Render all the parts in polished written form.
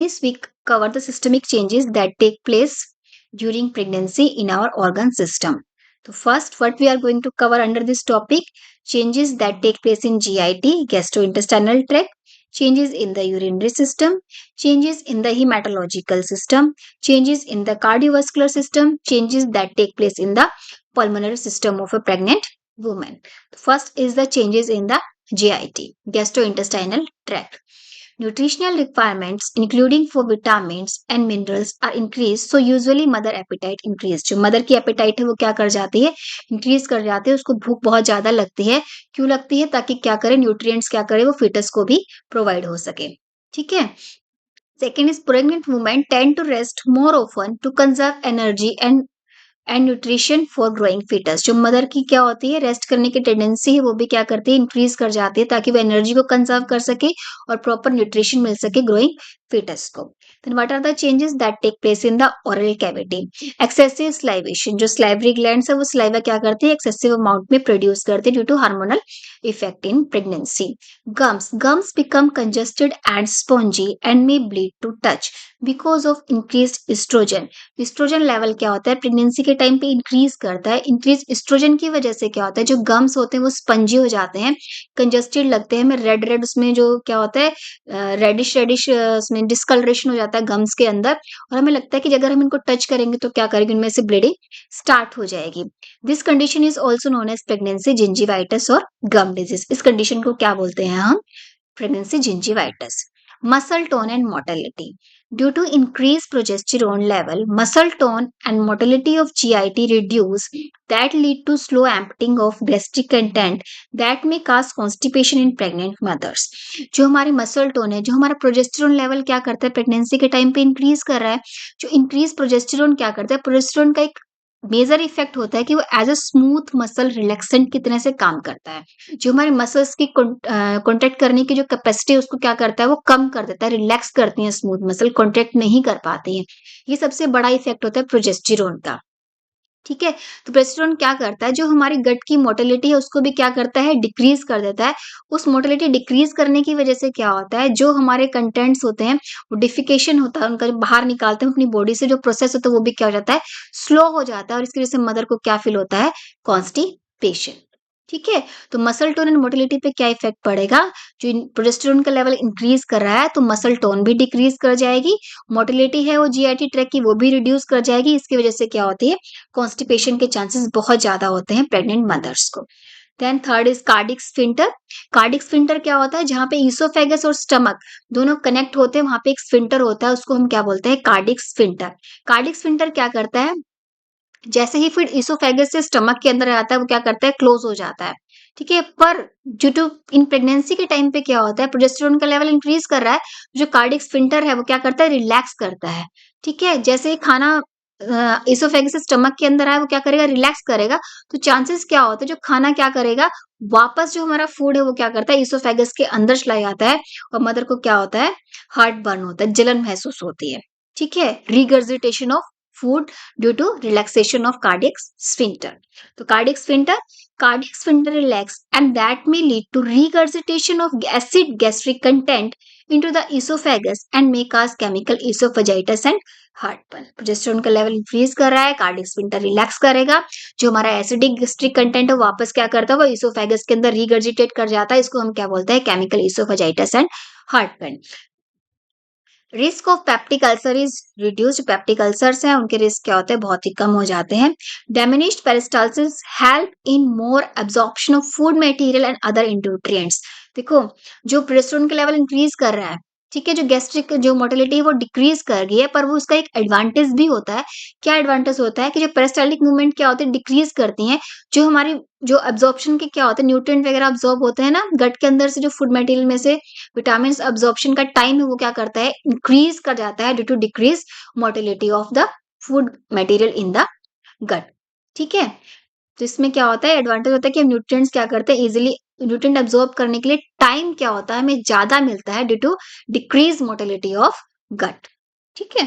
This week cover the systemic changes that take place during pregnancy in our organ system. So first, what we are going to cover under this topic, changes that take place in GIT, gastrointestinal tract, changes in the urinary system, changes in the hematological system, changes in the cardiovascular system, changes that take place in the pulmonary system of a pregnant woman. First is the changes in the GIT, gastrointestinal tract. Nutritional requirements, including for vitamins and minerals, are increased. So usually mother appetite increased. जो mother की appetite है वो क्या कर जाती है, increase कर जाती है. उसको भूख बहुत ज्यादा लगती है. क्यों लगती है? ताकि क्या करे, न्यूट्रिएंट्स क्या करे, वो फीटस को भी प्रोवाइड हो सके. ठीक है. Second is pregnant women tend to rest more often to conserve energy and nutrition for growing foetus. जो मदर की क्या होती है, रेस्ट करने की टेंडेंसी है, वो भी क्या करती है, इंक्रीज कर जाती है, ताकि वो एनर्जी को कंजर्व कर सके और प्रॉपर न्यूट्रिशन मिल सके ग्रोइंग फीटस को. Then what are the changes that take place in the oral cavity. Excessive salivation, जो स्लाइवरी ग्लैंड्स है वो स्लाइवा क्या करती है, एक्सेसिव अमाउंट में प्रोड्यूस करती है due to hormonal effect in pregnancy. Gums become congested and spongy and may bleed to touch because of increased oestrogen. Oestrogen level क्या होता है, प्रेगनेंसी के टाइम पे इंक्रीज करता है. इंक्रीज एस्ट्रोजन की वजह से क्या होता है, जो गम्स होते हैं वो स्पंजी हो जाते हैं, कंजेस्टेड लगते हैं. रेड रेड उसमें जो क्या होता है, रेडिश रेडिश उसमें डिस्कलरेशन हो जाता है गम्स के अंदर, और हमें लगता है कि अगर हम इनको टच करेंगे तो क्या करेंगे, उनमें से ब्लीडिंग स्टार्ट हो जाएगी. This condition is also known as pregnancy gingivitis और गम डिजीज. इस कंडीशन को क्या बोलते हैं हम, pregnancy gingivitis. Muscle tone and motility. Due to increased progesterone level, muscle tone and motility of GIT reduce, that lead to slow emptying of gastric content that may cause constipation in pregnant mothers. जो हमारी muscle tone है, जो हमारा progesterone level क्या करता है, pregnancy के time पे इंक्रीज कर रहा है. जो इंक्रीज प्रोजेस्टेरोन क्या करता है, प्रोजेस्टेरोन का एक मेजर इफेक्ट होता है कि वो as a smooth muscle relaxant की तरह से काम करता है. जो हमारे मसल्स की कॉन्ट्रैक्ट करने की जो कैपेसिटी है उसको क्या करता है, वो कम कर देता है, रिलैक्स करती है स्मूथ मसल, कॉन्ट्रैक्ट नहीं कर पाती है. ये सबसे बड़ा इफेक्ट होता है प्रोजेस्टेरोन का. ठीक है. तो प्रोजेस्टेरोन क्या करता है, जो हमारी गट की मोटिलिटी है उसको भी क्या करता है, डिक्रीज कर देता है. उस मोटिलिटी डिक्रीज करने की वजह से क्या होता है, जो हमारे कंटेंट्स होते हैं वो डिफिकेशन होता है उनका, जो बाहर निकालते हैं अपनी बॉडी से, जो प्रोसेस होता है वो भी क्या हो जाता है, स्लो हो जाता है. और इसकी वजह से मदर को क्या फील होता है, कॉन्स्टिपेशन. ठीक है. तो मसल टोन एंड मोटिलिटी पे क्या इफेक्ट पड़ेगा, जो प्रोजेस्टेरोन का लेवल इंक्रीज कर रहा है तो मसल टोन भी डिक्रीज कर जाएगी, मोटिलिटी है वो जीआईटी ट्रैक की वो भी रिड्यूस कर जाएगी. इसकी वजह से क्या होती है, कॉन्स्टिपेशन के चांसेस बहुत ज्यादा होते हैं प्रेग्नेंट मदर्स को. Then third is cardiac sphincter. Cardiac sphincter क्या होता है, जहां पे ईसोफेगस और स्टमक दोनों कनेक्ट होते हैं वहां पे एक स्फिंक्टर होता है, उसको हम क्या बोलते हैं, कार्डिक स्फिंक्टर. कार्डिक स्फिंक्टर क्या करता है, जैसे ही फिर इसोफेगस से स्टमक के अंदर आता है वो क्या करता है, क्लोज हो जाता है. ठीक है. पर ड्यू टू इन प्रेगनेंसी के टाइम पे क्या होता है, प्रोजेस्टेरोन का लेवल इंक्रीज कर रहा है, जो कार्डिक स्फिंक्टर है वो क्या करता है, रिलैक्स करता है. ठीक है. जैसे ही खाना इसोफेगस से स्टमक के अंदर आए वो क्या करेगा, रिलैक्स करेगा. तो चांसेस क्या होते हैं, जो खाना क्या करेगा, वापस जो हमारा फूड है वो क्या करता है, इसोफेगस के अंदर चला जाता है, और मदर को क्या होता है, हार्ट बर्न होता है, जलन महसूस होती है. ठीक है. Regurgitation of food due to relaxation of cardiac sphincter. So cardiac sphincter relax and that may lead to regurgitation of acid gastric content into the esophagus and may cause chemical esophagitis and heartburn. Progesterone का level increase कर रहा है, cardiac sphincter relax करेगा, जो हमारा acidic gastric content है वापस क्या करता है, वो इसोफेगस के अंदर रिगर्जिटेट कर जाता है. इसको हम क्या बोलते हैं, chemical esophagitis and heartburn. Risk of peptic ulcer is reduced. Peptic ulcers हैं उनके रिस्क क्या होते हैं, बहुत ही कम हो जाते हैं. Diminished peristalsis help in more absorption of food material and other nutrients. देखो, जो प्रोजेस्टेरोन का लेवल इंक्रीज कर रहा है, ठीक है, जो गैस्ट्रिक जो मोटिलिटी है वो डिक्रीज कर गई है, पर वो उसका एक एडवांटेज भी होता है. क्या एडवांटेज होता है कि जो पेरिस्टाल्टिक मूवमेंट क्या होते हैं, डिक्रीज करती हैं. जो हमारी जो अब्जॉर्प्शन के क्या होते हैं, न्यूट्रिएंट वगैरह अब्जॉर्ब होते हैं ना गट के अंदर से, जो फूड मटेरियल में से विटामिन अब्जॉर्प्शन का टाइम है वो क्या करता है, इंक्रीज कर जाता है due to decrease motility of the food material in the gut. ठीक है. तो इसमें क्या होता है, एडवांटेज होता है कि हम न्यूट्रिएंट्स क्या करते हैं, इजीली न्यूट्रिएंट अब्सॉर्ब करने के लिए टाइम क्या होता है, हमें ज्यादा मिलता है due to decrease motility of gut. ठीक है.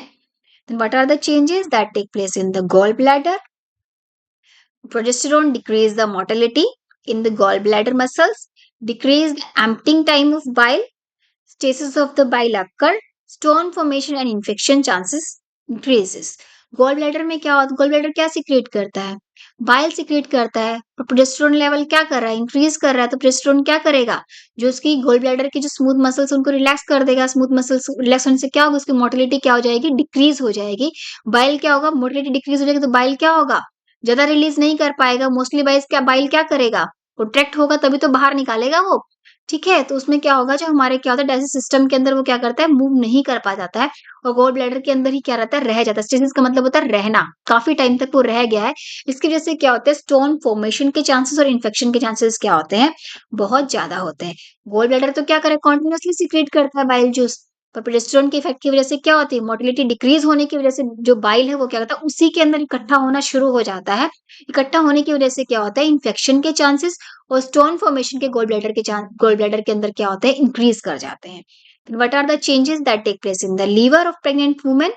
Then what are the changes that take place in the gall bladder. Progesterone decrease the motility in the gallbladder muscles, decrease the emptying time of bile, stasis of the bile occur, stone formation and infection chances increases. Gall bladder में क्या होता है, gall bladder क्या secrete करता है, bile secrete करता है। तो प्रोजेस्टेरोन लेवल क्या कर रहा है, इंक्रीज कर रहा है। तो प्रोजेस्टेरोन क्या करेगा, जो उसकी गॉल ब्लैडर की जो स्मूथ मसल्स उनको रिलैक्स कर देगा। स्मूथ मसल्स रिलैक्स होने से क्या होगा, उसकी मोटिलिटी क्या हो जाएगी, डिक्रीज हो जाएगी। बाइल क्या होगा, मोटिलिटी डिक्रीज हो जाएगी तो बाइल क्या होगा, ज्यादा रिलीज नहीं कर पाएगा। मोस्टली बाइल क्या करेगा, प्रोटेक्ट होगा तभी तो बाहर निकालेगा वो। ठीक है, तो उसमें क्या होगा, जो हमारे क्या होता है डाइजेस्ट सिस्टम के अंदर वो क्या करता है, मूव नहीं कर पा जाता है और गॉल ब्लैडर के अंदर ही क्या रहता है, रह जाता है। स्टेसिस का मतलब होता है रहना, काफी टाइम तक वो रह गया है। इसकी वजह से क्या होता है, स्टोन फॉर्मेशन के चांसेस और इन्फेक्शन के चांसेस क्या होते हैं, बहुत ज्यादा होते हैं। गॉल ब्लैडर तो क्या करे, कॉन्टिन्यूसली सीक्रेट करता है बाइल जूस, पर प्रोजेस्टेरोन के इफेक्ट की वजह से क्या होती है, मोटिलिटी डिक्रीज होने की वजह से जो बाइल है वो क्या होता है, उसी के अंदर इकट्ठा होना शुरू हो जाता है। इकट्ठा होने की वजह से क्या होता है, इन्फेक्शन के चांसेस और स्टोन फॉर्मेशन के गॉल ब्लैडर के अंदर क्या होते हैं, इंक्रीज कर जाते हैं। What are the changes that take place in the liver of pregnant women?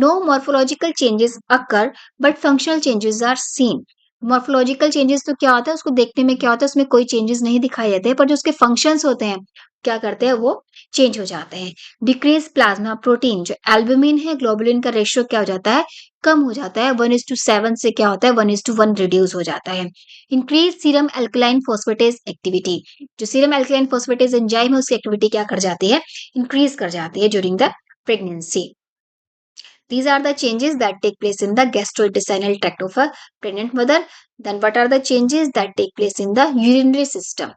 No morphological changes occur, but functional changes are seen. Morphological changes तो क्या होता है, उसको देखने में क्या होता है, उसमें कोई चेंजेस नहीं दिखाई देते, पर जो उसके फंक्शंस होते हैं क्या करते हैं, वो चेंज हो जाते हैं। डिक्रीज प्लाज्मा प्रोटीन, जो एल्बुमिन है ग्लोबुलिन का रेशियो क्या हो जाता है, कम हो जाता है। 1:7 से क्या होता है, 1:1 रिड्यूस हो जाता है। Increase serum alkaline phosphatase activity, जो सीरम एल्कलाइन फॉस्फेटेज एंजाइम है उसकी एक्टिविटी क्या कर जाती है, इंक्रीज कर जाती है during the pregnancy. These are the changes that take place in the gastrointestinal tract of a pregnant mother. Then what are the changes that take place in the urinary system?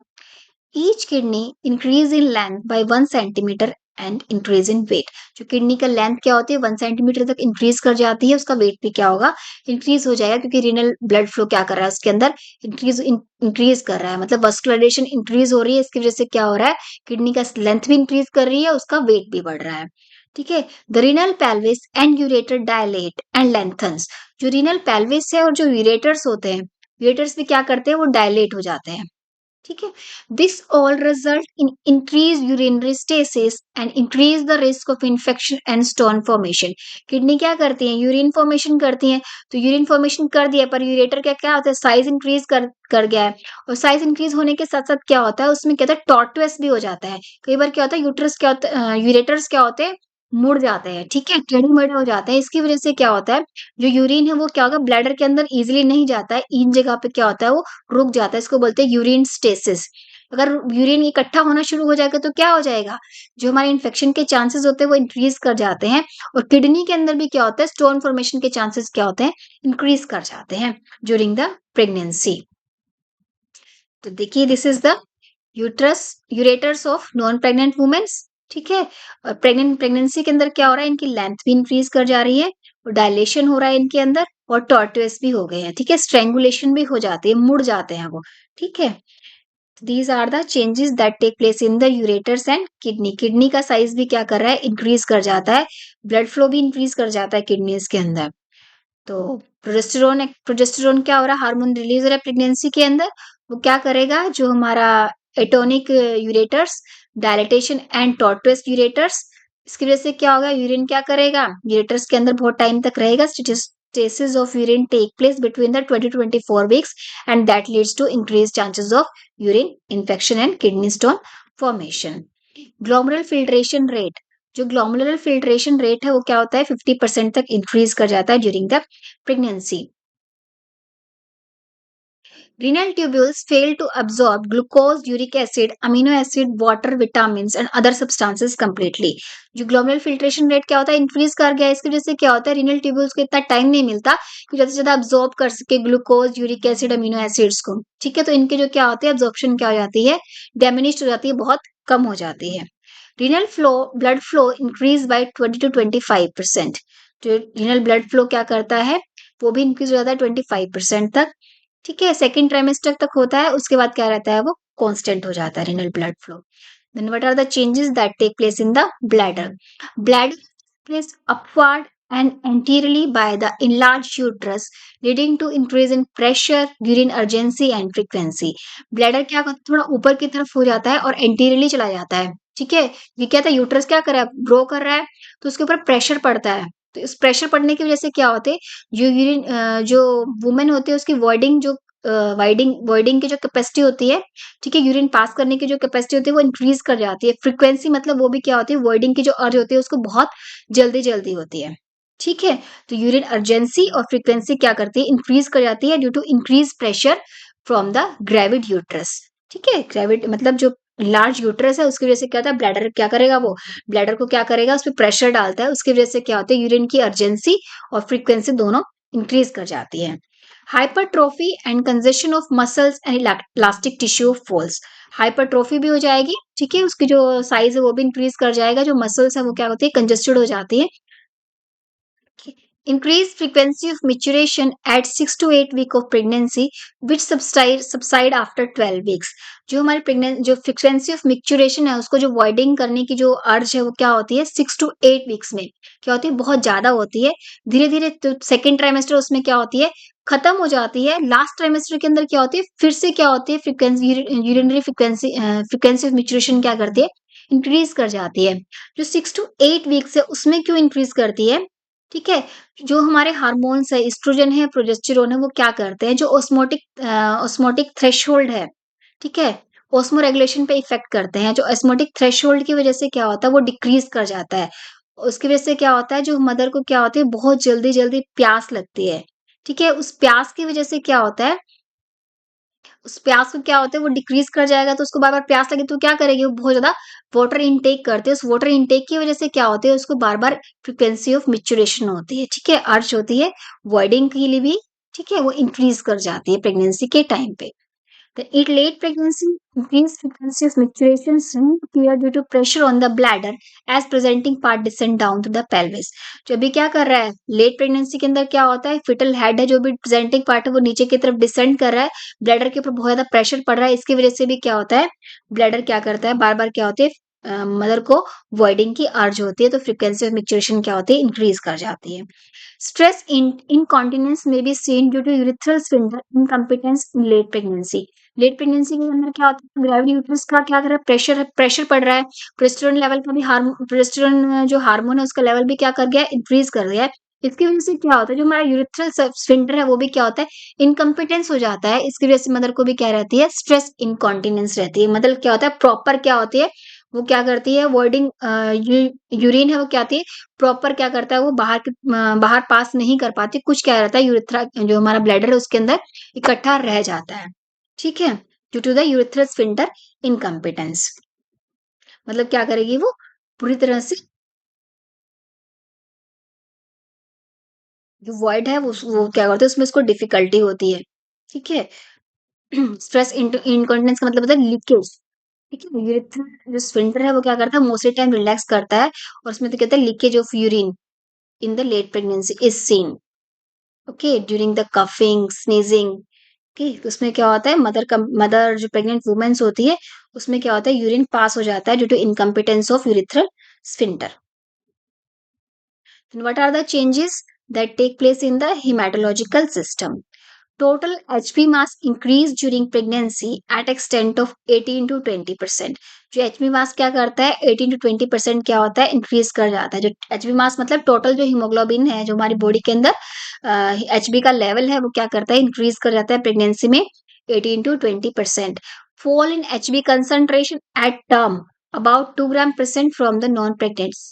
Each kidney increase in length by 1 centimeter and increase in weight. जो kidney का length क्या होती है, 1 centimetre तक increase कर जाती है, उसका वेट भी क्या होगा, इंक्रीज हो जाएगा, क्योंकि रीनल ब्लड फ्लो क्या कर रहा है उसके अंदर, इंक्रीज कर रहा है, मतलब वस्कुलराइजेशन इंक्रीज हो रही है। इसकी वजह से क्या हो रहा है, किडनी का लेंथ भी इंक्रीज कर रही है, उसका वेट भी बढ़ रहा है। ठीक है, the renal pelvis and ureter dilate and lengthens. जो रीनल पेल्विस है और जो यूरेटर्स होते हैं, यूरेटर्स भी क्या करते हैं, वो डायलेट हो जाते हैं। ठीक है, this all result in increase urinary stasis and increase the risk of infection and stone formation. Kidney क्या करती है, यूरिन फॉर्मेशन करती है, तो यूरिन फॉर्मेशन कर दिया, पर यूरेटर क्या क्या होता है, साइज इंक्रीज कर गया है। और साइज इंक्रीज होने के साथ साथ क्या होता है, उसमें क्या होता है, टॉर्टुअस भी हो जाता है। कई बार क्या होता है, यूट्रस क्या होता है, यूरेटर्स क्या होते हैं, मुड़ जाते हैं। ठीक है, टेढ़े मेढ़े हो जाते हैं। इसकी वजह से क्या होता है, जो यूरिन है वो क्या होगा, ब्लैडर के अंदर इजिली नहीं जाता है, इन जगह पे क्या होता है, वो रुक जाता है। इसको बोलते हैं यूरिन स्टेसिस। अगर यूरिन इकट्ठा होना शुरू हो जाएगा तो क्या हो जाएगा, जो हमारे इन्फेक्शन के चांसेस होते हैं वो इंक्रीज कर जाते हैं। और किडनी के अंदर भी क्या होता है, स्टोन फॉर्मेशन के चांसेस क्या होते हैं, इंक्रीज कर जाते हैं ड्यूरिंग द प्रेगनेंसी। तो देखिए, this is the uterus ureters of non pregnant women's. ठीक है, और प्रेगनेंसी के अंदर क्या हो रहा है, इनकी लेंथ भी इंक्रीज कर जा रही है और डायलेशन हो रहा है इनके अंदर, और टॉर्टुअस भी हो गए हैं। ठीक है, स्ट्रेंगुलेशन भी हो जाती है, मुड़ जाते हैं वो। ठीक है, these are the changes that take place in the ureters and kidney। Kidney का साइज भी क्या कर रहा है, इंक्रीज कर जाता है, ब्लड फ्लो भी इंक्रीज कर जाता है किडनीज के अंदर। तो प्रोजेस्टेरोन क्या हो रहा है, हार्मोन रिलीज हो रहा है प्रेगनेंसी के अंदर। वो क्या करेगा, जो हमारा atonic ureters, dilatation and tortuous ureters, इसकी वजह से क्या होगा, यूरिन क्या करेगा, यूरेटर्स के अंदर बहुत टाइम तक रहेगा। stasis of urine take place between the 20 to 24 weeks and that leads to increased chances of urine infection and kidney stone formation। Glomerular filtration rate, जो ग्लोमेरुलर फिल्ट्रेशन रेट है वो क्या होता है, 50% तक इंक्रीज कर जाता है during the pregnancy. Renal tubules fail to absorb glucose, uric acid, amino acid, water, vitamins and other substances completely। जो ग्लोमेरुलर फिल्ट्रेशन रेट क्या होता है, इंक्रीज कर गया है। इसकी वजह से क्या होता है, रीनल ट्यूब्यूल्स को इतना टाइम नहीं मिलता कि ज्यादा से ज्यादा अब्सॉर्ब कर सके glucose, uric acid, amino acids को। ठीक है, तो इनके जो क्या होते हैं, अब्जॉर्प्शन क्या हो जाती है, डेमिनिश्ड हो जाती है, बहुत कम हो जाती है। Renal flow, blood flow increase by 20 to 25%। जो रीनल ब्लड फ्लो क्या करता है, वो भी इंक्रीज हो जाता है 25% तक। ठीक है, सेकंड ट्राइमेस्टर तक होता है, उसके बाद क्या रहता है, वो कांस्टेंट हो जाता है renal blood flow. Then what are the changes that take place in the bladder? Bladder place upward and anteriorly by the enlarged uterus leading to increase in pressure, urine urgency and frequency। Bladder क्या करता है, थोड़ा ऊपर की तरफ हो जाता है और एंटीरियरली चला जाता है। ठीक है, ये क्या था, यूट्रस क्या कर रहा है, ग्रो कर रहा है, तो उसके ऊपर प्रेशर पड़ता है। तो इस प्रेशर पड़ने की वजह से क्या होते हैं, जो यूरिन जो वुमेन होती है उसकी वॉइडिंग जो वाइडिंग की जो कैपेसिटी होती है, ठीक है, यूरिन पास करने की जो कैपेसिटी होती है वो इंक्रीज कर जाती है। फ्रीक्वेंसी मतलब वो भी क्या होती है, वॉइडिंग की जो अर्ज होती है उसको बहुत जल्दी जल्दी होती है, ठीक है। तो यूरिन अर्जेंसी और फ्रीक्वेंसी क्या करती है, इंक्रीज कर जाती है due to increase pressure from the gravid uterus, ठीक है। ग्रेविड मतलब जो लार्ज यूट्रस है उसकी वजह से क्या होता है, ब्लैडर क्या करेगा, वो ब्लैडर को क्या करेगा, उस पर प्रेशर डालता है, उसकी वजह से क्या होता है, यूरिन की अर्जेंसी और फ्रीक्वेंसी दोनों इंक्रीज कर जाती है। Hypertrophy and congestion of muscles and elastic tissue falls. Hypertrophy भी हो जाएगी, ठीक है, उसकी जो साइज है वो भी इंक्रीज कर जाएगा, जो मसल्स है वो क्या होती है, कंजेस्टेड हो जाती है। Increased frequency of maturation at 6 to 8 week of pregnancy which subside after 12 weeks. जो हमारी प्रेगनेंट जो फ्रीक्वेंसी ऑफ मिक्चुरेशन है उसको जो वॉइडिंग करने की जो अर्ज है वो क्या होती है, 6 to 8 वीक्स में क्या होती है, बहुत ज्यादा होती है। धीरे धीरे तो सेकेंड ट्राइमेस्टर उसमें क्या होती है, खत्म हो जाती है। लास्ट ट्राइमेस्टर के अंदर क्या होती है, फिर से क्या होती है, frequency urinary frequency of micturition क्या करती है, इंक्रीज कर जाती है। जो 6 to 8 वीक्स है उसमें क्यों इंक्रीज करती है, ठीक है, जो हमारे हार्मोन्स है, एस्ट्रोजन है, प्रोजेस्टेरोन है, वो क्या करते हैं, जो ऑस्मोटिक थ्रेशोल्ड है, ठीक है, ऑस्मो रेगुलेशन पे इफेक्ट करते हैं। जो ऑस्मोटिक थ्रेशोल्ड की वजह से क्या होता है, वो डिक्रीज कर जाता है। उसकी वजह से क्या होता है, जो मदर को क्या होती है, बहुत जल्दी जल्दी प्यास लगती है, ठीक है। उस प्यास की वजह से क्या होता है, उस प्यास को क्या होता है, वो डिक्रीज कर जाएगा, तो उसको बार बार प्यास लगे तो क्या करेगी, वो बहुत ज्यादा वाटर इनटेक करते हैं। उस वाटर इनटेक की वजह से क्या होती है, उसको बार बार फ्रिक्वेंसी ऑफ मिचुरेशन होती है, ठीक है, अर्ज होती है वॉइडिंग के लिए भी, ठीक है, वो इंक्रीज कर जाती है प्रेगनेंसी के टाइम पे। The it late pregnancy increased frequency of micturations appear due to pressure on the bladder as presenting part descend down to the pelvis. जो अभी क्या कर रहा है, लेट प्रेगनेंसी के अंदर क्या होता है, फिटल हेड है जो भी प्रेजेंटिंग पार्ट है वो नीचे की तरफ डिसेंड कर रहा है, ब्लैडर के ऊपर बहुत ज्यादा प्रेशर पड़ रहा है, इसकी वजह से भी क्या होता है, ब्लैडर क्या करता है, बार बार क्या होती है, मदर को वॉइडिंग की अर्ज होती है, तो फ्रीक्वेंसी ऑफ मिक्चुरेशन क्या होती है, इंक्रीज कर जाती है। Stress incontinence may be seen due to urethral sphincter incompetence in late pregnancy. Late pregnancy के अंदर क्या होता है, ग्रेविड यूट्रस का क्या कर रहा है, प्रेशर पड़ रहा है, प्रोजेस्टेरोन लेवल का भी प्रोजेस्टेरोन जो हार्मोन है उसका लेवल भी क्या कर गया है, इंक्रीज कर गया है। इसकी वजह से क्या होता है, जो हमारा यूरिथ्रल स्फिंक्टर है वो भी क्या होता है, इनकम्पिटेंस हो जाता है। इसकी वजह से मदर को भी क्या रहती है, स्ट्रेस इनकॉन्टिनेंस रहती है। मतलब क्या होता है, प्रॉपर क्या होती है, वो क्या करती है, वॉइडिंग यूरिन है वो क्या आती है, प्रॉपर क्या करता है, वो बाहर पास नहीं कर पाती, कुछ क्या रहता है, यूरिथ्रा जो हमारा ब्लैडर है उसके अंदर इकट्ठा रह जाता है, ठीक है, due to the urethral sphincter incompetence. मतलब क्या करेगी वो, पूरी तरह से जो वॉइड है वो क्या करते हैं, उसमें उसको डिफिकल्टी होती है, ठीक है। स्ट्रेस इनकॉन्टिनेंस का मतलब होता है लीकेज, ठीक है। यूरिथ्रल जो स्फिंक्टर है वो क्या करता है, मोस्टली टाइम रिलैक्स करता है, और उसमें तो कहता है leakage of urine in the late pregnancy is seen, okay, during the coughing sneezing, okay. तो उसमें क्या होता है, मदर जो प्रेग्नेंट वुमेन्स होती है उसमें क्या होता है, यूरिन पास हो जाता है due to incompetence of urethral sphincter. And what are the changes that take place in the hematological system? Total HP mass increase during pregnancy at extent of 18 to 20%. जो HP mass क्या करता है, 18 to 20% क्या होता है, increase कर जाता है। जो HP mass मतलब टोटल जो हीमोग्लोबिन है जो हमारी बॉडी के अंदर HB का लेवल है वो क्या करता है, इंक्रीज कर जाता है प्रेगनेंसी में 18 to 20%. Fall in HB concentration at term about 2 gram percent from the non pregnant.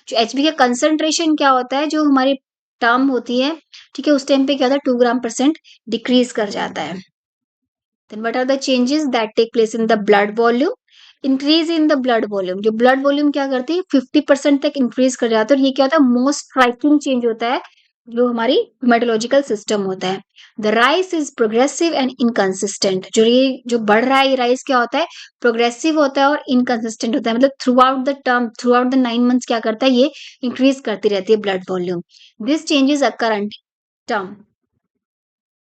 जो HB का कंसंट्रेशन क्या होता है, जो हमारी टर्म होती है, ठीक है, उस टाइम पे क्या होता है, 2 ग्राम परसेंट डिक्रीज कर जाता है। Then what are the changes that take place in the blood volume, increase in the blood volume. जो ब्लड वॉल्यूम क्या करती है, 50% तक इंक्रीज कर जाता है, और ये क्या होता है, मोस्ट स्ट्राइकिंग चेंज होता है जो हमारी मेटोलॉजिकल सिस्टम होता है। The rice is progressive and inconsistent. जो बढ़ रहा है ये राइस क्या होता है, प्रोग्रेसिव होता है और इनकंसिस्टेंट होता है, मतलब थ्रू आउट द 9 मंथ्स क्या करता है, ये इंक्रीज करती रहती है blood volume. This changes occur term.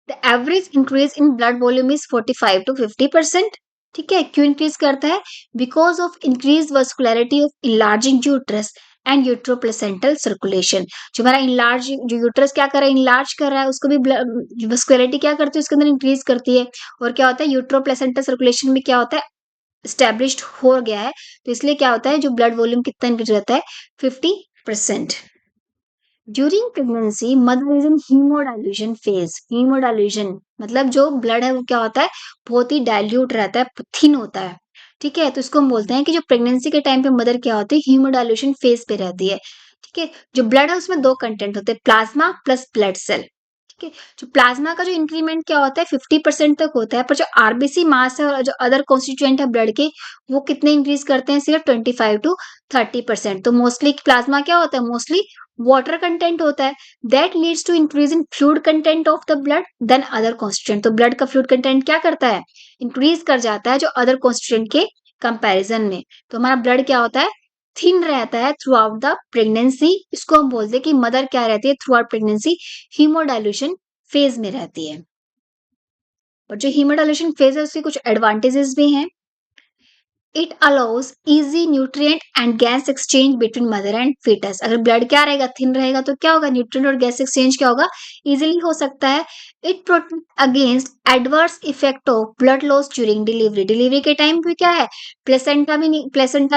The average increase in blood volume is 45 to 50%, ठीक है। क्यों इंक्रीज करता है, because of increase vascularity of enlarging uterus and uteroplacental circulation. जो हमारा इनलार्ज जो यूट्रस क्या कर रहा है, इनलार्ज कर रहा है, उसको भी वस्कुलरिटी क्या करती है, उसके अंदर इंक्रीज करती है, और क्या होता है, यूट्रोप्लेसेंटल सर्कुलेशन में क्या होता है, स्टैब्लिश्ड हो गया है, तो इसलिए क्या होता है, जो ब्लड वॉल्यूम कितना इंक्रीज रहता है, 50%। During pregnancy mother is in haemodilution phase. Haemodilution मतलब जो ब्लड है वो क्या होता है, बहुत ही डाइल्यूट रहता है, थिन होता है। ठीक है, तो इसको हम बोलते हैं कि जो प्रेगनेंसी के टाइम पे मदर क्या होती है, हीमोडाइल्यूशन फेज पे रहती है। ठीक है, जो ब्लड है उसमें दो कंटेंट होते हैं, प्लाज्मा प्लस ब्लड सेल। ठीक है, जो प्लाज्मा का जो इंक्रीमेंट क्या होता है 50% तक होता है, पर जो आरबीसी मास है और जो अदर कॉन्स्टिट्यूएंट है ब्लड के, वो कितने इंक्रीज करते हैं, सिर्फ 25 to 30%। तो मोस्टली प्लाज्मा क्या होता है, मोस्टली वाटर कंटेंट होता है, that leads to increase in fluid content of the blood then other constituent. तो ब्लड का फ्लूइड कंटेंट क्या करता है, इंक्रीज कर जाता है जो अदर कॉन्स्टिट्यूएंट के कंपैरिजन में। तो हमारा ब्लड क्या होता है, थिन रहता है थ्रू आउट द प्रेगनेंसी। इसको हम बोलते हैं कि मदर क्या रहती है थ्रू आउट प्रेगनेंसी, हीमोडाइल्यूशन फेज में रहती है। और जो हीमोडाइल्यूशन फेज है उसके कुछ एडवांटेजेस भी हैं। It allows easy nutrient and gas exchange between mother and foetus. अगर ब्लड क्या रहेगा, थिन रहेगा, तो क्या होगा, न्यूट्रिएंट और गैस एक्सचेंज क्या होगा, इजीली हो सकता है। It protect against adverse effect of blood loss during delivery. Delivery के टाइम भी क्या है, प्लेसेंटा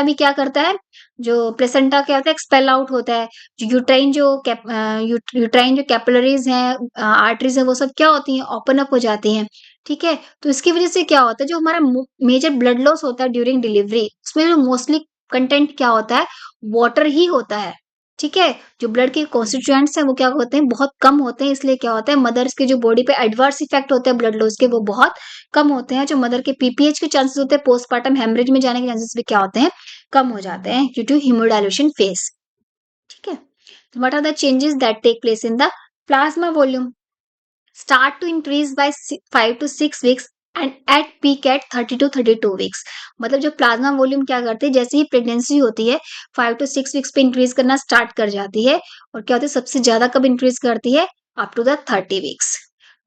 भी क्या करता है, जो प्लेसेंटा क्या होता है, एक्सपेल आउट होता है। जो यूट्राइन जो कैपिलरीज हैं, आर्टरीज है, वो सब क्या होती हैं, ओपन अप हो जाती हैं। ठीक है, तो इसकी वजह से क्या होता है, जो हमारा मेजर ब्लड लॉस होता है ड्यूरिंग डिलीवरी, उसमें जो मोस्टली कंटेंट क्या होता है, वाटर ही होता है। ठीक है, जो ब्लड के कॉन्स्टिट्यूएंट्स हैं वो क्या होते हैं, बहुत कम होते हैं। इसलिए क्या होता है, मदर्स के जो बॉडी पे एडवर्स इफेक्ट होते हैं ब्लड लॉस के, वो बहुत कम होते हैं। जो मदर के पीपीएच के चांसेस होते हैं, पोस्टमार्टम हेमरेज में जाने के चांसेस भी क्या होते हैं, कम हो जाते हैं ड्यू टू हीमोडाइल्यूशन फेज। ठीक है, what are the changes that take place in the plasma volume, start to increase by 5 to 6 weeks and at peak at 30 to 32 weeks। मतलब जो प्लाज्मा वॉल्यूम क्या करती है, जैसे ही प्रेगनेंसी होती है 5 to 6 वीक्स पे इंक्रीज करना स्टार्ट कर जाती है। और क्या होता है, सबसे ज्यादा कब इंक्रीज करती है, up to the 30 weeks.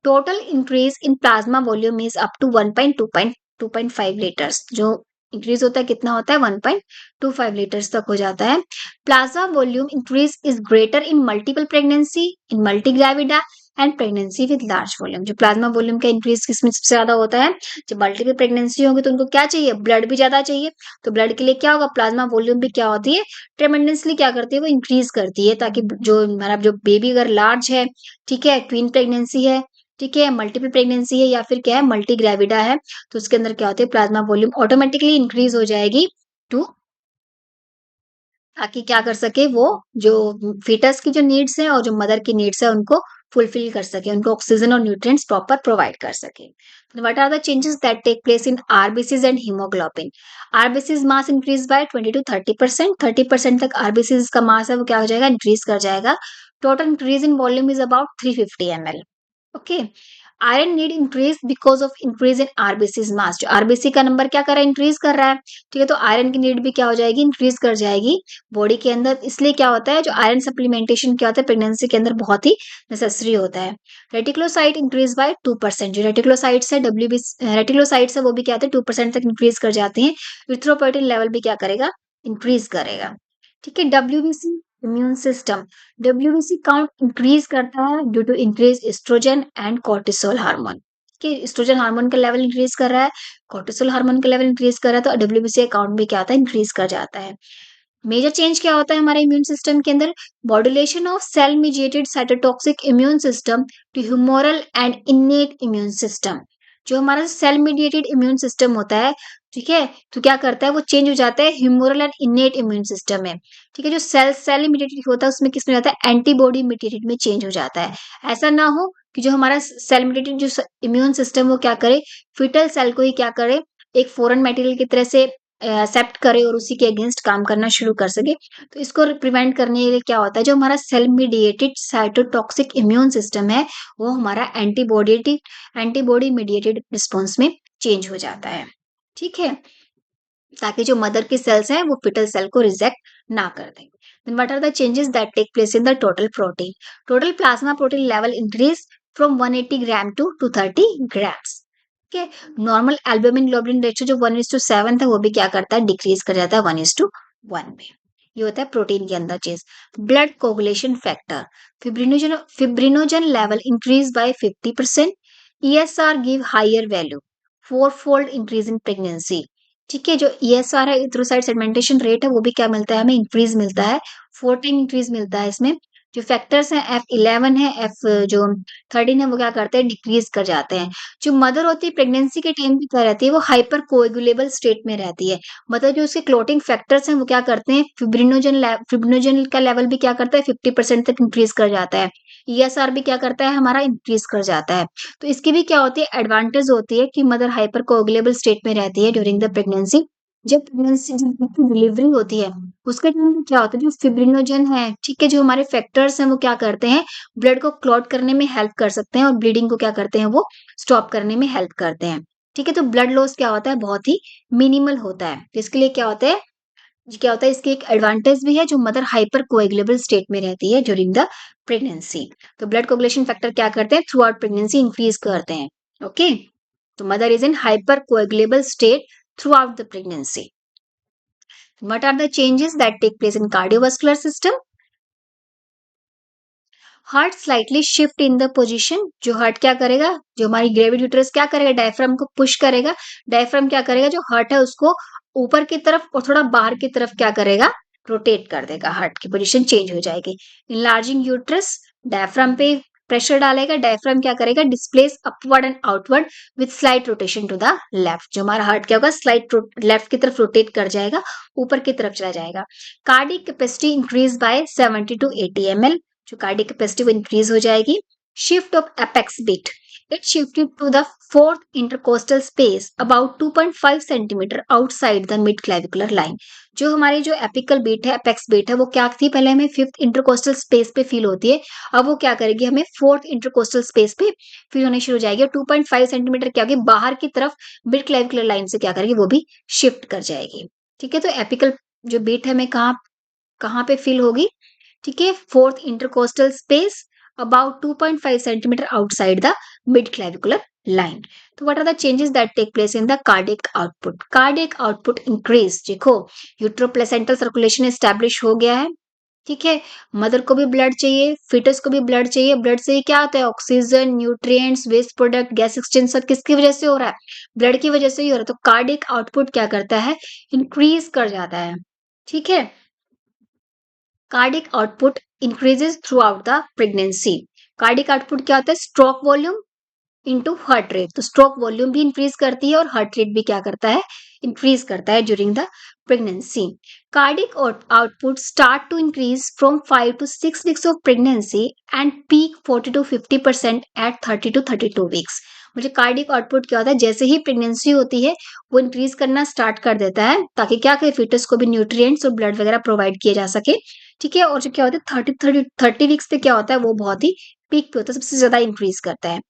Total increase in plasma volume is up to 1.2.5 litres. जो इंक्रीज होता है कितना होता है, 1.25 लीटर्स तक हो जाता है। Plasma volume increase is greater in multiple pregnancy, in multi gravida and pregnancy with large volume. जो प्लाज्मा वॉल्यूम का इंक्रीज किसमें सबसे ज्यादा होता है, जब मल्टीपल प्रेगनेंसी होगी तो उनको क्या चाहिए, ब्लड भी ज्यादा चाहिए। तो ब्लड के लिए क्या होगा, प्लाज्मा वॉल्यूम भी क्या होती है, ट्रेमेंडसली क्या करती है, वो इंक्रीज करती है, ताकि जो हमारा जो बेबी अगर लार्ज है, ठीक है, ट्विन प्रेगनेंसी है, ठीक है, मल्टीपल प्रेगनेंसी है, या फिर क्या है, मल्टी ग्रेविडा है, तो उसके अंदर क्या होती है, प्लाज्मा वॉल्यूम ऑटोमेटिकली इंक्रीज हो जाएगी टू, ताकि क्या कर सके वो, जो फीटस की जो नीड्स है और जो मदर की नीड्स है उनको फुलफिल कर सके, उनको ऑक्सीजन और न्यूट्रिएंट्स प्रॉपर प्रोवाइड कर सके। What are the changes that take place in RBCs and haemoglobin. RBCs mass increase by 20 to 30%। 30% तक आरबीसीज का मास है वो क्या हो जाएगा, इंक्रीज कर जाएगा। Total increase in volume is about 350 ml। Okay, iron need increase because of increase in RBC mass. जो आरबीसी का नंबर क्या कर रहा है, इंक्रीज कर रहा है। ठीक है, तो आयरन की नीड भी क्या हो जाएगी, इंक्रीज कर जाएगी बॉडी के अंदर। इसलिए क्या होता है, जो आयरन सप्लीमेंटेशन क्या होता है प्रेगनेंसी के अंदर बहुत ही नेसेसरी होता है। Reticulocyte increase by 2%। जो रेटिकुलोसाइट्स है, रेटिकुलोसाइट्स है, वो भी क्या होते हैं 2% तक इंक्रीज कर जाते हैं। इरिथ्रोपोइटिन लेवल भी क्या करेगा, इंक्रीज करेगा। ठीक है, WBC immune system, WBC count increase करता है due to increase oestrogen and cortisol hormone. कि एस्ट्रोजन हार्मोन का लेवल इंक्रीज कर रहा है, कोर्टिसोल हार्मोन का लेवल इंक्रीज कर रहा है, तो डब्ल्यूबीसी अकाउंट भी क्या आता है, इंक्रीज कर जाता है। मेजर चेंज क्या होता है हमारे इम्यून सिस्टम के अंदर, modulation of cell mediated cytotoxic immune system to humoral and innate immune system. जो हमारा सेल मीडिएटेड इम्यून सिस्टम होता है, ठीक है, तो क्या करता है, वो चेंज हो जाता है humoral and innate immune system में। ठीक है, जो सेल मीडिएटेड होता है उसमें किस में जाता है, एंटीबॉडी मीडिएटेड में चेंज हो जाता है। ऐसा ना हो कि जो हमारा सेल मीडिएटेड जो इम्यून सिस्टम वो क्या करे, फिटल सेल को ही क्या करे, एक फॉरेन मटेरियल की तरह से एक्सेप्ट करे और उसी के अगेंस्ट काम करना शुरू कर सके। तो इसको प्रिवेंट करने के लिए क्या होता है, जो हमारा cell mediated cytotoxic immune system है वो हमारा एंटीबॉडी मीडिएटेड रिस्पॉन्स में चेंज हो जाता है। ठीक है, ताकि जो मदर की सेल्स हैं वो फिटल सेल को रिजेक्ट ना कर दें। Then what are the changes that take place in the total protein? Total plasma protein level increase from 180 gram to 230 grams. ठीक है, नॉर्मल एल्बुमिन ग्लोबुलिन रेशियो जो 1:7 था वो भी क्या करता है, डिक्रीज कर जाता है 1:1 में। ये होता है प्रोटीन के अंदर चीज। Blood coagulation factor, fibrinogen level increase by 50%। ESR give higher value, 4-fold increase in pregnancy. ठीक है, जो ईएसआर है, इथ्रोसाइट सेगमेंटेशन रेट है, वो भी क्या मिलता है हमें, इंक्रीज मिलता है, 14 इंक्रीज मिलता है इसमें। जो फैक्टर्स हैं F11 है, F13 है, वो क्या करते हैं, डिक्रीज कर जाते हैं। जो मदर होती है प्रेगनेंसी के टाइम पे क्या रहती है, वो हाइपर कोएगुलेबल स्टेट में रहती है। मतलब जो उसके क्लोटिंग फैक्टर्स हैं वो क्या करते हैं, फिब्रिनोजन का लेवल भी क्या करता है 50% तक इंक्रीज कर जाता है। ESR भी क्या करता है, हमारा इंक्रीज कर जाता है। तो इसकी भी क्या होती है, एडवांटेज होती है कि मदर हाइपर कोएगुलेबल स्टेट में रहती है ड्यूरिंग द प्रेगनेंसी। जब डिलीवरी होती है उसके टाइम पे क्या होता है, जो फिब्रिनोजन है, ठीक है, जो हमारे फैक्टर्स हैं वो क्या करते हैं, ब्लड को क्लॉट करने में हेल्प कर सकते हैं और ब्लीडिंग को क्या करते हैं, वो स्टॉप करने में हेल्प करते हैं। ठीक है, तो ब्लड लॉस क्या होता है, बहुत ही मिनिमल होता है। तो इसके लिए क्या होता है, इसके एक एडवांटेज भी है, जो मदर हाइपर कोएगुलेबल स्टेट में रहती है ड्यूरिंग द प्रेगनेंसी। तो ब्लड कोगुलेशन फैक्टर क्या करते हैं, थ्रू आउट प्रेगनेंसी इंक्रीज करते हैं। ओके, तो mother is in hyper coagulable state through out the pregnancy. What are the changes that take place in cardiovascular system? Heart slightly shift in the position. जो heart क्या करेगा, जो हमारी gravid uterus क्या करेगा, डायफ्राम को push करेगा। Diaphragm क्या करेगा, जो हार्ट है उसको ऊपर की तरफ और थोड़ा बाहर की तरफ क्या करेगा, रोटेट कर देगा। हार्ट की पोजीशन चेंज हो जाएगी। इनलार्जिंग यूट्रस डायफ्राम पे प्रेशर डालेगा। डायफ्राम क्या करेगा, displace upward and outward with slight rotation to the left. जो हमारा हार्ट क्या होगा, स्लाइट लेफ्ट की तरफ रोटेट कर जाएगा, ऊपर की तरफ चला जाएगा। Cardiac capacity increase by 70 to 80 ml। जो कार्डिक कैपेसिटी वो इंक्रीज हो जाएगी। Shift of apex beat, it shifted to the fourth intercostal space about 2.5 centimetre outside the mid clavicular line. जो हमारी जो एपिकल बीट है, एपेक्स बीट है, वो क्या थी, पहले हमें फिफ्थ इंटरकोस्टल स्पेस पे फील होती है। अब वो क्या करेगी, हमें फोर्थ इंटरकोस्टल स्पेस पे फील होनी शुरू हो जाएगी। 2.5 सेंटीमीटर क्या होगी, बाहर की तरफ मिड क्लेविकुलर लाइन से क्या करेगी, वो भी शिफ्ट कर जाएगी। ठीक है, तो एपिकल जो बीट है हमें कहाँ कहाँ पे फील होगी, ठीक है, fourth intercostal space about 2.5 centimetre outside the mid clavicular line. तो what are the changes that take place in the cardiac output. Cardiac output increase. देखो, यूट्रोप्लेसेंटल सर्कुलेशन एस्टैब्लिश हो गया है। ठीक है, मदर को भी ब्लड चाहिए, फिटस को भी ब्लड चाहिए। ब्लड से क्या होता है, oxygen, nutrients, waste product, gas exchange, सब किसकी वजह से हो रहा है, ब्लड की वजह से ही हो रहा है। तो कार्डियक आउटपुट क्या करता है, इंक्रीज कर जाता है। ठीक है, cardiac output increases through out the pregnancy. Cardiac output क्या होता है, stroke volume into heart rate. तो स्ट्रोक वॉल्यूम भी इंक्रीज करती है और हार्ट रेट भी क्या करता है, इंक्रीज करता है during the pregnancy. Cardiac output start to increase from 5 to 6 weeks of pregnancy and peak 40 to 50% at 30 to 32 weeks। मुझे कार्डिक आउटपुट क्या होता है, जैसे ही प्रेगनेंसी होती है वो इंक्रीज करना स्टार्ट कर देता है, ताकि क्या करे, फीटस को भी न्यूट्रिएंट्स और ब्लड वगैरह प्रोवाइड किए जा सके। ठीक है, और जो क्या होता है 30 वीक्स पे क्या होता है, वो बहुत ही पीक पे होता है, सबसे ज्यादा इंक्रीज करता है।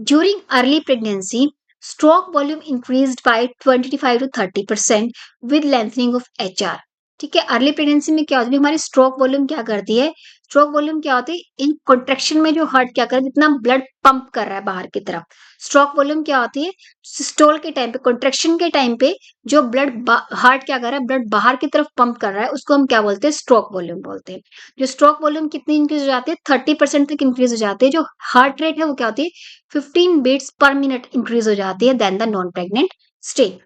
During early pregnancy, stroke volume increased by 25 to 30% with lengthening of HR। ठीक है, अर्ली प्रेगनेंसी में क्या होता है, हमारी स्ट्रोक वॉल्यूम क्या करती है, स्ट्रोक वॉल्यूम क्या होती है, इन कॉन्ट्रेक्शन में जो हार्ट क्या कर रहा है, जितना ब्लड पंप कर रहा है बाहर की तरफ। स्ट्रोक वॉल्यूम क्या होती है, सिस्टोल के टाइम पे, कॉन्ट्रेक्शन के टाइम पे जो ब्लड हार्ट क्या कर रहा है, ब्लड बाहर की तरफ पंप कर रहा है, उसको हम क्या बोलते हैं, स्ट्रोक वॉल्यूम बोलते हैं। जो स्ट्रोक वॉल्यूम कितनी इंक्रीज हो जाती है, 30% तक इंक्रीज हो जाती है। जो हार्ट रेट है वो क्या होती है, 15 बीट्स पर मिनट इंक्रीज हो जाती है then the non pregnant state.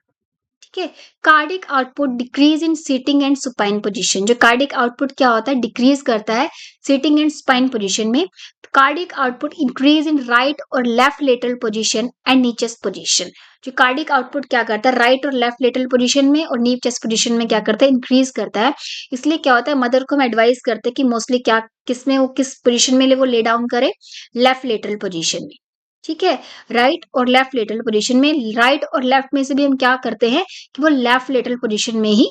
ठीक है, cardiac output decrease in sitting and supine position. जो कार्डिक आउटपुट क्या होता है, डिक्रीज करता है सीटिंग एंड स्पाइन पोजीशन में। Cardiac output increase in right और left lateral position and knee chest position. जो कार्डिक आउटपुट क्या करता है, राइट और लेफ्ट लेटरल पोजीशन में और नी चेस्ट पोजीशन में क्या करता है, इंक्रीज करता है। इसलिए क्या होता है, मदर को हम एडवाइस करते हैं कि मोस्टली क्या किसमें वो किस पोजीशन में वो ले डाउन करे, लेफ्ट लेटरल पोजीशन में। ठीक है, राइट और लेफ्ट लेटरल पोजीशन में। राइट और लेफ्ट में से भी हम क्या करते हैं कि वो लेफ्ट लेटरल पोजीशन में ही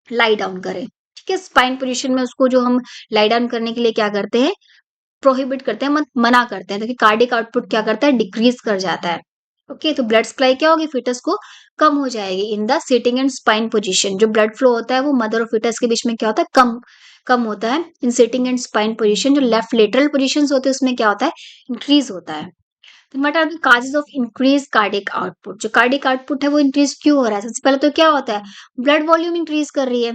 लाई डाउन करें। ठीक है, स्पाइन पोजीशन में उसको जो हम लाई डाउन करने के लिए क्या करते हैं, प्रोहिबिट करते हैं, मना करते हैं, ताकि कार्डिक आउटपुट क्या करता है, डिक्रीज कर जाता है। ओके, तो ब्लड सप्लाई क्या होगी, फीटस को कम हो जाएगी in the sitting and spine position. जो ब्लड फ्लो होता है वो मदर और फीटस के बीच में क्या होता है, कम कम होता है in sitting and spine position. जो लेफ्ट लेटरल पोजीशन होते हैं उसमें क्या होता है, इंक्रीज होता है। What are the causes of increase cardiac output. जो कार्डिक आउटपुट है वो इंक्रीज क्यों हो रहा है, सबसे पहले तो क्या होता है, ब्लड वॉल्यूम इंक्रीज कर रही है।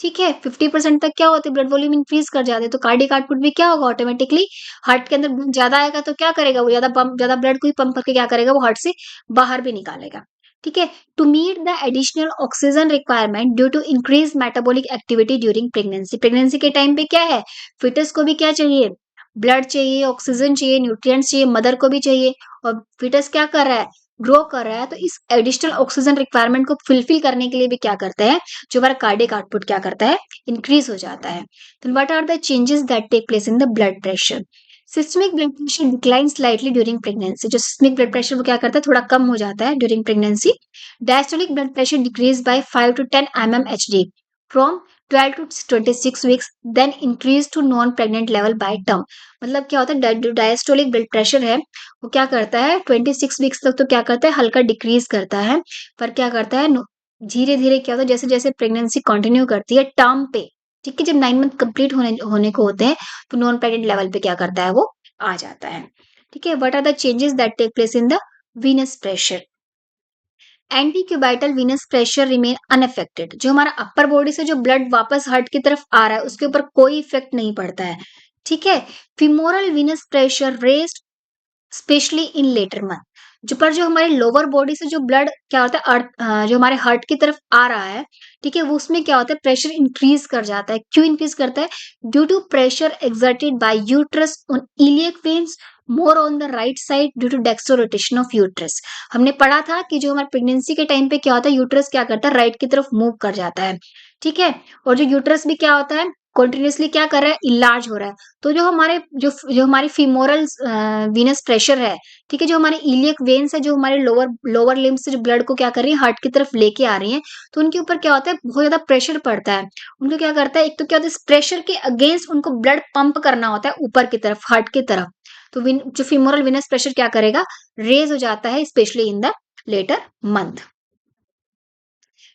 ठीक है, 50% तक क्या होता है, ब्लड वॉल्यूम इंक्रीज कर जाते हैं, तो कार्डिक आउटपुट भी क्या होगा, ऑटोमेटिकली हार्ट के अंदर ब्लड ज्यादा आएगा तो क्या करेगा, वो ज्यादा ब्लड को ही पंप करके क्या करेगा, वो हार्ट से बाहर भी निकालेगा। ठीक है, to meet the additional oxygen requirement due to increase metabolic activity during pregnancy. Pregnancy के टाइम पे क्या है, फिटस को भी क्या चाहिए, ब्लड चाहिए, ऑक्सीजन चाहिए, न्यूट्रिएंट्स चाहिए, मदर को भी चाहिए। और फिटस क्या कर रहा है, ग्रो कर रहा है, तो इस एडिशनल ऑक्सीजन रिक्वायरमेंट को फुलफिल करने के लिए भी क्या करता है, जो हमारा कार्डियक आउटपुट क्या करता है, इंक्रीज हो जाता है। तो what are the changes that take place in the blood pressure. Systemic blood pressure decline slightly during pregnancy. जो सिस्टमिक ब्लड प्रेशर वो क्या करता है, थोड़ा कम हो जाता है during pregnancy. Diastolic blood pressure decreased by 5 to 10 mmHg from 12 to 26 weeks, then increased to non-pregnant level by term। मतलब क्या होता है, डायस्टोलिक ब्लड प्रेशर है वो क्या करता है 26 वीक्स तक तो क्या करता है, हल्का डिक्रीज करता है, पर क्या करता है धीरे धीरे क्या होता है, जैसे जैसे प्रेगनेंसी कंटिन्यू करती है टर्म पे, ठीक है, जब 9 मंथ कंप्लीट होने को होते हैं तो नॉन प्रेग्नेंट लेवल पे क्या करता है, वो आ जाता है। ठीक है, what are the changes that take place in the venous pressure. Antecubital venous pressure remain unaffected. जो हमारा अपर बॉडी से जो ब्लड वापस हार्ट की तरफ आ रहा है उसके ऊपर कोई इफेक्ट नहीं पड़ता है। ठीक है, femoral venous pressure raised specially in later month. जो हमारे लोअर बॉडी से जो ब्लड क्या होता है जो हमारे हार्ट की तरफ आ रहा है, ठीक है, वो उसमें क्या होता है, प्रेशर इंक्रीज कर जाता है। क्यों इंक्रीज करता है, due to pressure exerted by uterus on iliac veins more on the right side due to dextro rotation of uterus. हमने पढ़ा था कि जो हमारे प्रेगनेंसी के टाइम पे क्या होता है, यूट्रस क्या करता है, राइट की तरफ मूव कर जाता है। ठीक है, और जो यूट्रस भी क्या होता है, कॉन्टिन्यूसली क्या कर रहा है, इलाज हो रहा है। तो जो हमारी फीमोरल वीनस प्रेशर है, ठीक है, जो हमारे इलियक वेन्स है, जो हमारे लोअर लोअर लिम्ब से जो ब्लड को क्या कर रही है, हार्ट की तरफ लेके आ रही है, तो उनके ऊपर क्या होता है, बहुत ज्यादा प्रेशर पड़ता है। उनको क्या करता है, एक तो क्या होता है, इस प्रेशर के अगेंस्ट उनको ब्लड पंप करना होता है ऊपर की तरफ, हार्ट की तरफ। तो जो फीमोरल विनस प्रेशर क्या करेगा, रेज हो जाता है, specially in the later month.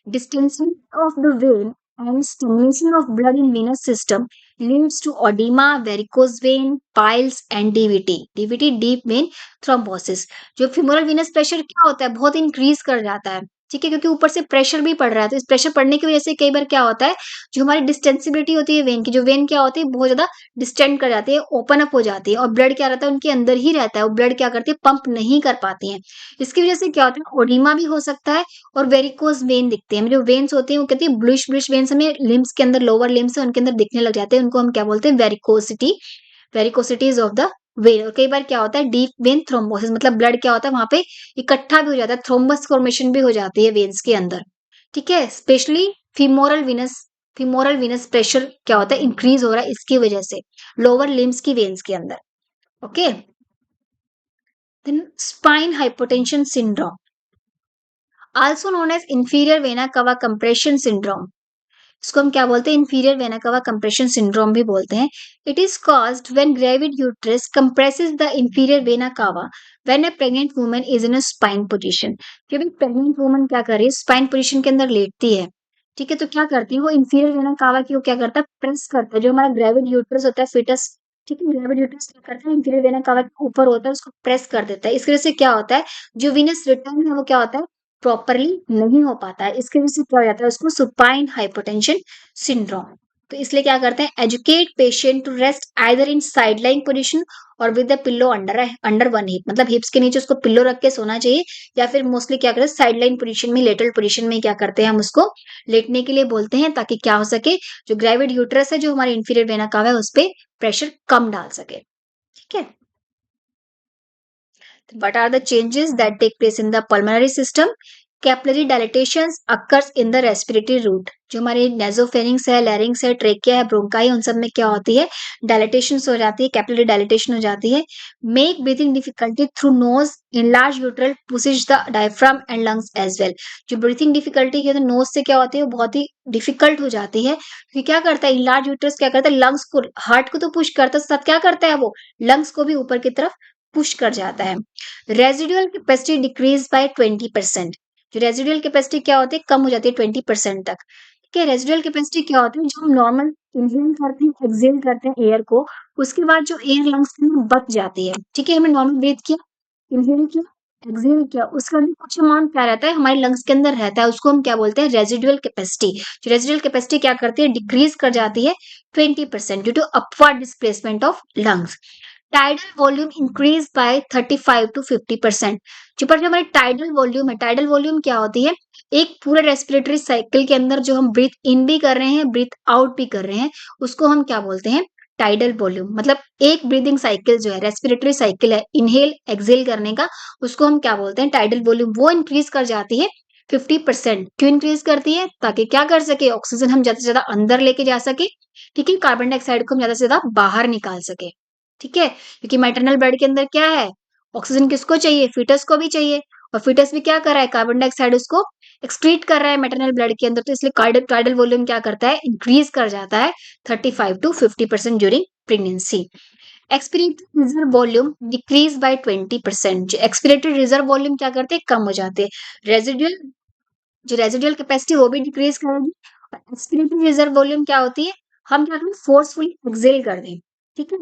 Distension of the vein and stimulation of blood in venous system leads to edema, varicose vein, piles and DVT. DVT deep vein thrombosis। जो femoral venous pressure क्या होता है, बहुत increase कर जाता है। ठीक है, क्योंकि ऊपर से प्रेशर भी पड़ रहा है, तो इस प्रेशर पड़ने की वजह से कई बार क्या होता है, जो हमारी डिस्टेंसिबिलिटी होती है वेन की, जो वेन क्या होती है बहुत ज्यादा डिस्टेंड कर जाती है, ओपन अप हो जाती है, और ब्लड क्या रहता है उनके अंदर ही रहता है, वो ब्लड क्या करती है, पंप नहीं कर पाती है। इसकी वजह से क्या होता है, ओडिमा भी हो सकता है और वेरिकोज वेन दिखते हैं। जो वेन्स होते हैं वो कहती है ब्लूइश ब्लूइश वेन्स हमें लिम्स के अंदर, लोअर लिम्स है उनके अंदर दिखने लग जाते हैं, उनको हम क्या बोलते हैं, varicosity. Varicosities of the vein. और कई बार क्या होता है, डीप वेन थ्रोम्बोसिस, मतलब ब्लड क्या होता है वहां पे इकट्ठा भी हो जाता है, थ्रोम्बस फॉर्मेशन भी हो जाती है वेन्स के अंदर। ठीक है, specially femoral Venus femoral Venus pressure क्या होता है, इंक्रीज हो रहा है इसकी वजह से लोअर लिम्स की वेन्स के अंदर। Okay, then spine hypotension syndrome, also known as inferior vena cava compression syndrome. इसको हम क्या बोलते हैं, inferior vena cava compression syndrome भी बोलते हैं। It is caused when gravid uterus compresses the inferior vena cava when a pregnant woman is in a spine position. जब एक प्रेग्नेंट वुमन क्या कर रही है, स्पाइन पोजीशन के अंदर लेटती है, ठीक है, तो क्या करती है वो इंफीरियर वेना कावा की वो क्या करता है, प्रेस करता है। जो हमारा ग्रेविड यूट्रस होता है फिटस, ठीक है, ग्रेविड यूट्रस क्या करता है, इंफीरियर वेना कावा के ऊपर होता है, उसको प्रेस कर देता है। इसकी वजह से क्या होता है, जो वीनस रिटर्न है वो क्या होता है, प्रॉपरली नहीं हो पाता है। इसकी वजह से क्या हो जाता है, उसको सुपाइन हाइपोटेंशन सिंड्रोम। तो इसलिए क्या करते हैं, educate patient to rest either in side line position और with the pillow under under one hip. मतलब हिप्स के नीचे उसको पिल्लो रख के सोना चाहिए, या फिर मोस्टली क्या करते हैं, साइड लाइन पोजिशन में, लेटरल पोजिशन में क्या करते हैं, हम उसको लेटने के लिए बोलते हैं, ताकि क्या हो सके, जो ग्रेविड यूट्रस है, जो हमारे इंफीरियर वेना कावा है, उस पर प्रेशर कम डाल सके। ठीक है, what are the changes that take place in the pulmonary system? Capillary dilatations occurs in the respiratory route. जो हमारे नेजोफेरिंग्स है, लैरिंग्स है, ट्रेकिया है, ब्रोंकाई, उन सब में क्या होती है, डायलिटेशंस हो जाती है, कैपिलरी डायलिटेशन हो जाती है। Make breathing difficulty through nose, enlarge uterus pushes the diaphragm and lungs as well. जो ब्रीथिंग डिफिकल्टी है तो नोज से क्या होती है, वो बहुत ही डिफिकल्ट हो जाती है, क्योंकि क्या करता है, इनलार्ज यूट्रस क्या करता है, लंग्स को, हार्ट को तो पुश करता है, साथ क्या करता है वो, लंग्स को भी ऊपर की तरफ पुश कर जाता है। Residual capacity decrease by 20%। जो रेजिडुअल कैपेसिटी क्या होती है, कम हो जाती है 20% तक। ठीक है, रेजिडुअल कैपेसिटी क्या होती है, जो हम नॉर्मल इनहेल करते हैं, एक्सहेल करते हैं एयर को, उसके बाद जो एयर लंग्स में बच जाती है। ठीक है, हमने नॉर्मल ब्रीथ किया, इनहेल किया, एक्सहेल किया, उसके अंदर कुछ अमाउंट क्या रहता है, हमारे लंग्स के अंदर रहता है, उसको हम क्या बोलते हैं, रेजिडुअल कैपेसिटी। जो रेजिडुअल कैपेसिटी क्या करती है, डिक्रीज कर जाती है 20% due to upward displacement of lungs. Tidal volume increase by 35 to 50%। जो पर जो हमारी टाइडल वॉल्यूम है, टाइडल वॉल्यूम क्या होती है, एक पूरे रेस्पिरेटरी साइकिल के अंदर जो हम ब्रीथ इन भी कर रहे हैं, ब्रीथ आउट भी कर रहे हैं, उसको हम क्या बोलते हैं, टाइडल वॉल्यूम। मतलब एक ब्रीदिंग साइकिल जो है, रेस्पिरेटरी साइकिल है, इनहेल एक्सेल करने का, उसको हम क्या बोलते हैं, टाइडल वॉल्यूम। वो इंक्रीज कर जाती है 50%। क्यों इंक्रीज करती है, ताकि क्या कर सके, ऑक्सीजन हम ज्यादा से ज्यादा अंदर लेके जा सके, ठीक है, कार्बन डाइऑक्साइड को हम ज्यादा से ज्यादा बाहर निकाल सके, ठीक है। क्योंकि मैटरनल ब्लड के अंदर क्या है, ऑक्सीजन किसको चाहिए, फीटस को भी चाहिए, और फीटस भी क्या कर रहा है, कार्बन डाइऑक्साइड उसको एक्सक्रीट कर रहा है मैटरनल ब्लड के अंदर, तो इसलिए टाइडल वॉल्यूम क्या करता है, इंक्रीज कर जाता है 35 to 50% during pregnancy. Expiratory reserve volume decrease by 20%। Expiratory reserve volume क्या करते हैं, कम हो जाते हैं। रेजिडुअल, जो रेजिडुअल कैपेसिटी वो भी डिक्रीज करेगी। और एक्सपीरेटरी रिजर्व वॉल्यूम क्या होती है, हम क्या करें, फोर्सफुली एक्सेल कर दें, ठीक है,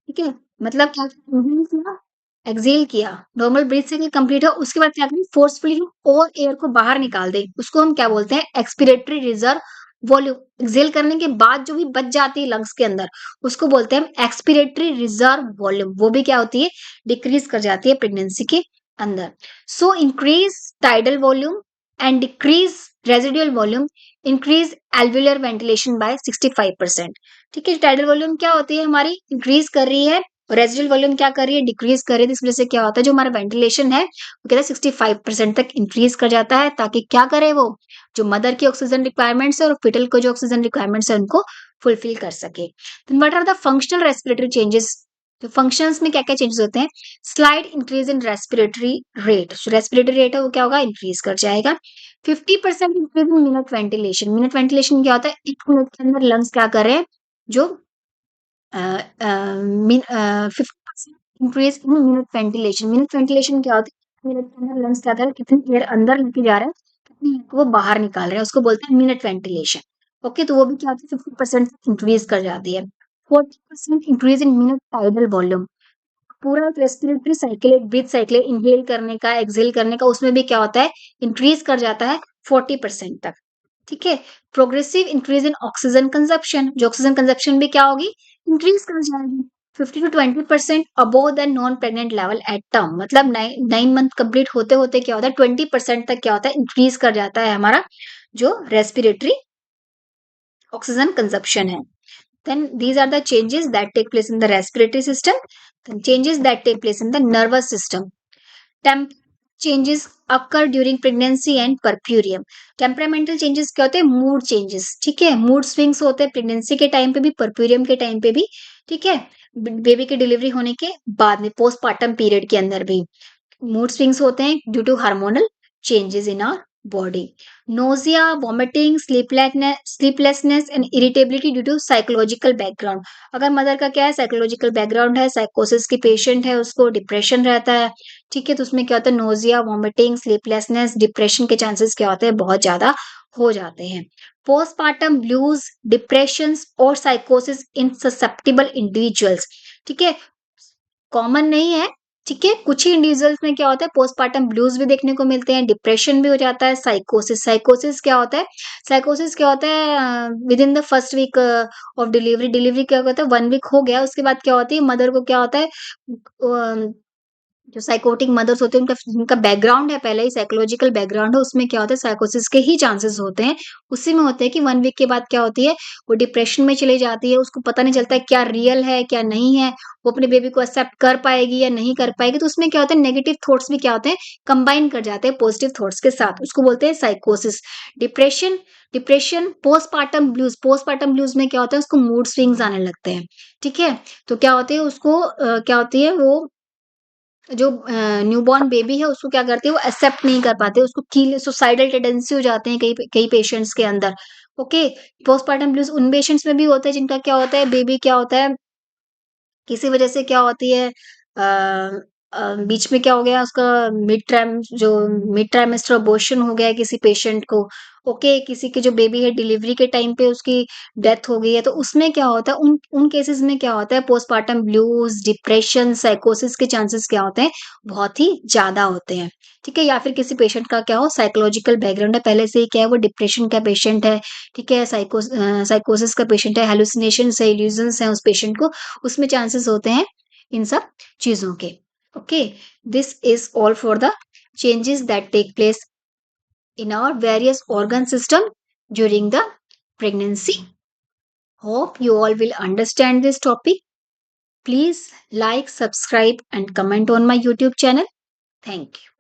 ठीक है। मतलब क्या, इनहेल किया, एक्सेल किया, नॉर्मल ब्रीथ साइकिल कंप्लीट हो, उसके बाद क्या करें, फोर्सफुली और एयर को बाहर निकाल दें, उसको हम क्या बोलते हैं, एक्सपीरेटरी रिजर्व वॉल्यूम। एक्सेल करने के बाद जो भी बच जाती है लंग्स के अंदर, उसको बोलते हैं हम एक्सपीरेटरी रिजर्व वॉल्यूम। वो भी क्या होती है, डिक्रीज कर जाती है प्रेगनेंसी के अंदर। So increase tidal volume and decrease residual volume, increase alveolar ventilation by 65%। ठीक है, टाइडल वॉल्यूम क्या होती है, हमारी इंक्रीज कर रही है, और रेजिडुअल वॉल्यूम क्या कर रही है, डिक्रीज कर रही है। इस वजह से क्या होता है, जो हमारा वेंटिलेशन है वो कहता है 65% तक इंक्रीज कर जाता है, ताकि क्या करे वो, जो मदर की ऑक्सीजन रिक्वायरमेंट्स है और फिटल को जो ऑक्सीजन रिक्वायरमेंट्स है उनको फुलफिल कर सके। Then what are the functional respiratory changes. तो फंक्शंस में क्या क्या चेंजेस होते हैं, slight increase in respiratory rate. जो रेस्पिरेटरी रेट है वो क्या होगा, इंक्रीज कर जाएगा। 50% increase in minute ventilation. Minute ventilation क्या होता है, 1 मिनट के अंदर लंग्स क्या कर रहे हैं, जो 50% increase in minute ventilation. Minute ventilation क्या होती है, मिनट के अंदर लंग्स क्या कर रहे हैं, कितनी एयर अंदर लेके जा रहे हैं, कितनी एयर को वो बाहर निकाल रहे हैं, उसको बोलते हैं मिनट वेंटिलेशन। ओके, तो वो भी क्या होती है, 50% इंक्रीज कर जाती है। 40% increase in minute tidal volume. पूरा रेस्पिरेटरी साइकिल, एक ब्रीथ साइकिल, इनहेल करने का, एक्सहेल करने का, उसमें भी क्या होता है, इंक्रीज कर जाता है 40% तक, ठीक है। Progressive increase in oxygen consumption. जो ऑक्सीजन कंजप्शन भी क्या होगी, इंक्रीज कर जाएगी 50 to 20% above the non pregnant level at term. मतलब 9 मंथ कंप्लीट होते होते क्या होता है, 20% तक क्या होता है, इंक्रीज कर जाता है हमारा जो रेस्पिरेटरी ऑक्सीजन कंजप्शन है। Then these are the changes that take place in the respiratory system. Then changes that take place in the nervous system. Temp changes occur during pregnancy and puerperium. Temperamental changes क्या होते हैं, mood changes, ठीक है। Mood swings होते हैं pregnancy के time पे भी, पुerperium के टाइम पे भी, ठीक है। बेबी की डिलीवरी होने के बाद में, पोस्टपार्टम पीरियड के अंदर भी मूड स्विंग्स होते हैं due to hormonal changes in our body. Nausea, vomiting, sleeplessness and irritability due to psychological background. अगर मदर का क्या है, साइकोलॉजिकल बैकग्राउंड है, साइकोसिस की पेशेंट है, उसको डिप्रेशन रहता है, ठीक है, तो उसमें क्या होता है, नोजिया, वॉमिटिंग, स्लीपलेसनेस, डिप्रेशन के चांसेस क्या होते हैं, बहुत ज्यादा हो जाते हैं। पोस्टपार्टम ब्लूज, डिप्रेशन और साइकोसिस इन ससेप्टिबल इंडिविजुअल्स, ठीक है, कॉमन नहीं है, ठीक है। कुछ ही इंडिविजुअल्स में क्या होता है, पोस्टपार्टम ब्लूज भी देखने को मिलते हैं, डिप्रेशन भी हो जाता है, साइकोसिस। साइकोसिस क्या होता है, साइकोसिस क्या होता है, within the first week of delivery. Delivery क्या होता है, 1 वीक हो गया, उसके बाद क्या होती है, मदर को क्या होता है, जो साइकोटिक मदर्स होते हैं उनका जिनका बैकग्राउंड है, पहले ही साइकोलॉजिकल बैकग्राउंड है, उसमें क्या होता है, साइकोसिस के ही चांसेस होते हैं। उसी में होते हैं कि 1 वीक के बाद क्या होती है, वो डिप्रेशन में चली जाती है, उसको पता नहीं चलता है क्या रियल है क्या नहीं है, वो अपने बेबी को एक्सेप्ट कर पाएगी या नहीं कर पाएगी। तो उसमें क्या होता है, नेगेटिव थॉट्स भी क्या होते हैं, कंबाइन कर जाते हैं पॉजिटिव थॉट्स के साथ, उसको बोलते हैं साइकोसिस। Depression, depression, postpartum blues. Postpartum blues में क्या होता है, उसको मूड स्विंग्स आने लगते हैं, ठीक है। तो क्या होती है, उसको क्या होती है, वो जो न्यूबॉर्न बेबी है उसको क्या करते हैं, वो एक्सेप्ट नहीं कर पाते, उसको किल, सुसाइडल टेंडेंसी हो जाते हैं कई कई पेशेंट्स के अंदर। ओके, पोस्टपार्टम ब्लूज उन पेशेंट्स में भी होता है जिनका क्या होता है, बेबी क्या होता है, किसी वजह से क्या होती है, बीच में क्या हो गया उसका, मिड ट्राइमेस्टर अबॉर्शन हो गया है किसी पेशेंट को। ओके, किसी के जो बेबी है डिलीवरी के टाइम पे उसकी डेथ हो गई है, तो उसमें क्या होता है, उन उन केसेस में क्या होता है, पोस्टपार्टम ब्लूज, डिप्रेशन, साइकोसिस के चांसेस क्या होते हैं, बहुत ही ज्यादा होते हैं, ठीक है। या फिर किसी पेशेंट का क्या हो, साइकोलॉजिकल बैकग्राउंड है, पहले से ही क्या है, वो डिप्रेशन का पेशेंट है, ठीक है, साइकोसिस का पेशेंट है, हेलुसिनेशन है, इल्यूजन्स है उस पेशेंट को, उसमें चांसेस होते हैं इन सब चीजों के। Okay, this is all for the changes that take place in our various organ system during the pregnancy. Hope you all will understand this topic. Please like, subscribe and comment on my YouTube channel. Thank you.